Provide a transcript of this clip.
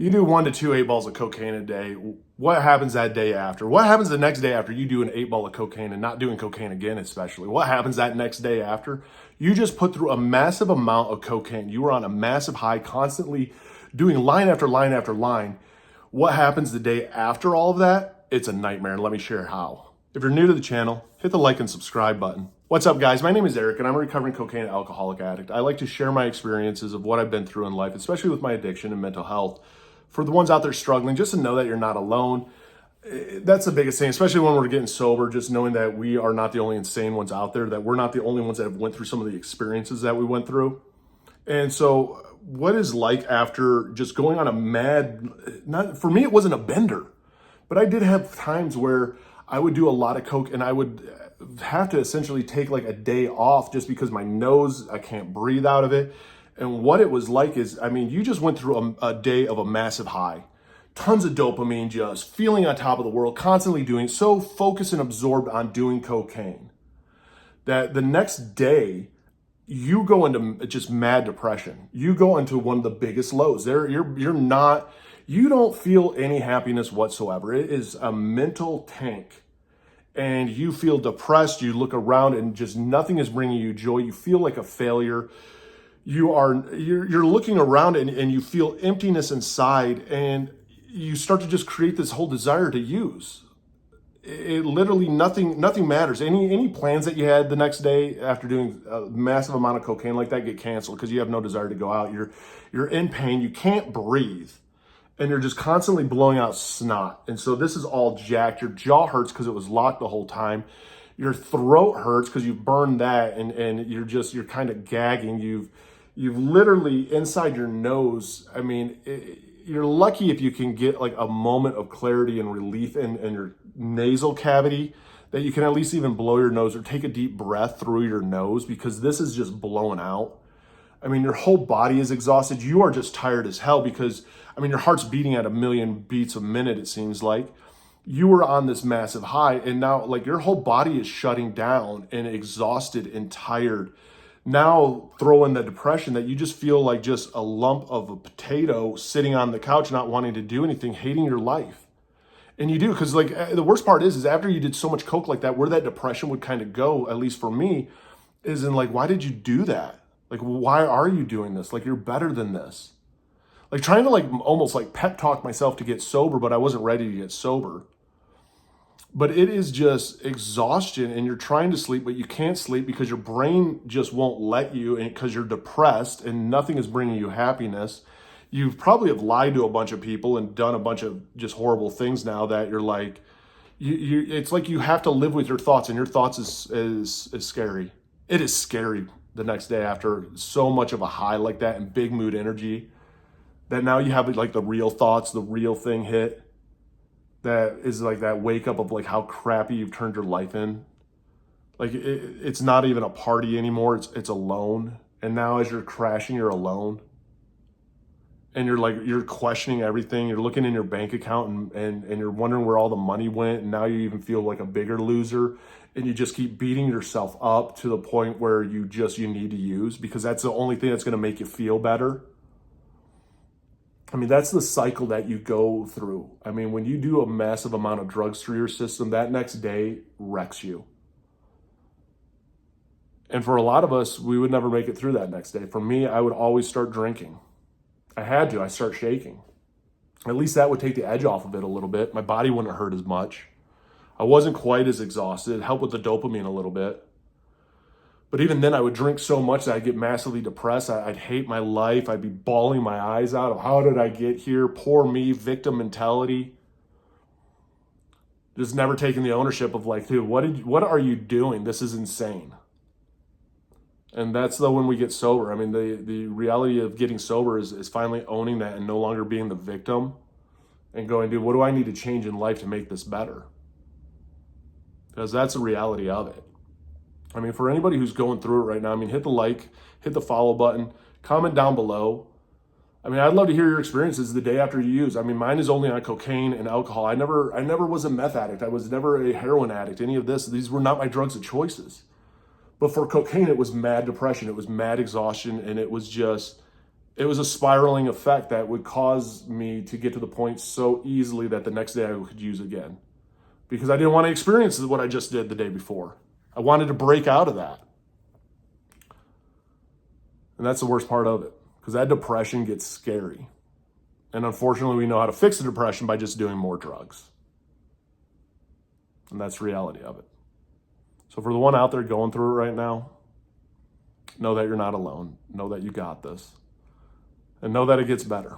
You do 1 to 2 8 balls of cocaine a day. What happens that day after? What happens the next day after you do an 8 ball of cocaine and not doing cocaine again, especially? What happens that next day after? You just put through a massive amount of cocaine. You were on a massive high, constantly doing line after line after line. What happens the day after all of that? It's a nightmare, and let me share how. If you're new to the channel, hit the like and subscribe button. What's up, guys? My name is Eric, and I'm a recovering cocaine and alcoholic addict. I like to share my experiences of what I've been through in life, especially with my addiction and mental health. For the ones out there struggling, just to know that you're not alone. That's the biggest thing, especially when we're getting sober, just knowing that we are not the only insane ones out there, that we're not the only ones that have went through some of the experiences that we went through. And so what is like after just going on a mad, not for me, it wasn't a bender, but I did have times where I would do a lot of coke and I would have to essentially take like a day off just because my nose, I can't breathe out of it. And what it was like is, you just went through a day of a massive high. Tons of dopamine, just feeling on top of the world, constantly doing, so focused and absorbed on doing cocaine that the next day you go into just mad depression. You go into one of the biggest lows. You don't feel any happiness whatsoever. It is a mental tank. And you feel depressed. You look around and just nothing is bringing you joy. You feel like a failure. You're looking around and you feel emptiness inside, and you start to just create this whole desire to use. It literally nothing matters. Any plans that you had the next day after doing a massive amount of cocaine like that get canceled because you have no desire to go out. You're in pain. You can't breathe, and you're just constantly blowing out snot. And so this is all jacked. Your jaw hurts because it was locked the whole time. Your throat hurts because you've burned that, and you're kind of gagging. You've literally inside your nose. You're lucky if you can get like a moment of clarity and relief in your nasal cavity, that you can at least even blow your nose or take a deep breath through your nose, because this is just blowing out. Your whole body is exhausted. You are just tired as hell because, your heart's beating at 1,000,000 beats a minute, it seems like. You were on this massive high, and now like your whole body is shutting down and exhausted and tired. Now throw in the depression that you just feel like just a lump of a potato sitting on the couch, not wanting to do anything, hating your life. And you do, because like the worst part is after you did so much coke like that, where that depression would kind of go, at least for me, is in like, why did you do that? Like, why are you doing this? Like, you're better than this. Like trying to like almost like pep talk myself to get sober, but I wasn't ready to get sober. But it is just exhaustion, and you're trying to sleep, but you can't sleep because your brain just won't let you, and because you're depressed and nothing is bringing you happiness. You probably have lied to a bunch of people and done a bunch of just horrible things now that you're like, it's like you have to live with your thoughts, and your thoughts is scary. It is scary the next day after so much of a high like that and big mood energy, that now you have like the real thoughts, the real thing hit. That is like that wake up of like how crappy you've turned your life in. Like it's not even a party anymore. It's alone. And now as you're crashing, you're alone. And you're questioning everything. You're looking in your bank account and you're wondering where all the money went. And now you even feel like a bigger loser. And you just keep beating yourself up to the point where you need to use, because that's the only thing that's going to make you feel better. That's the cycle that you go through. When you do a massive amount of drugs through your system, that next day wrecks you. And for a lot of us, we would never make it through that next day. For me, I would always start drinking. I had to. I start shaking. At least that would take the edge off of it a little bit. My body wouldn't hurt as much. I wasn't quite as exhausted. It helped with the dopamine a little bit. But even then, I would drink so much that I'd get massively depressed. I'd hate my life. I'd be bawling my eyes out of how did I get here? Poor me, victim mentality. Just never taking the ownership of like, dude, what are you doing? This is insane. And that's though when we get sober. The reality of getting sober is finally owning that and no longer being the victim and going, dude, what do I need to change in life to make this better? Because that's the reality of it. For anybody who's going through it right now, hit the like, hit the follow button, comment down below. I'd love to hear your experiences the day after you use. Mine is only on cocaine and alcohol. I never was a meth addict. I was never a heroin addict, any of this. These were not my drugs of choices. But for cocaine, it was mad depression. It was mad exhaustion. And it was just it was a spiraling effect that would cause me to get to the point so easily that the next day I could use again. Because I didn't want to experience what I just did the day before. I wanted to break out of that. And that's the worst part of it, because that depression gets scary. And unfortunately, we know how to fix the depression by just doing more drugs. And that's the reality of it. So for the one out there going through it right now, know that you're not alone. Know that you got this. And know that it gets better.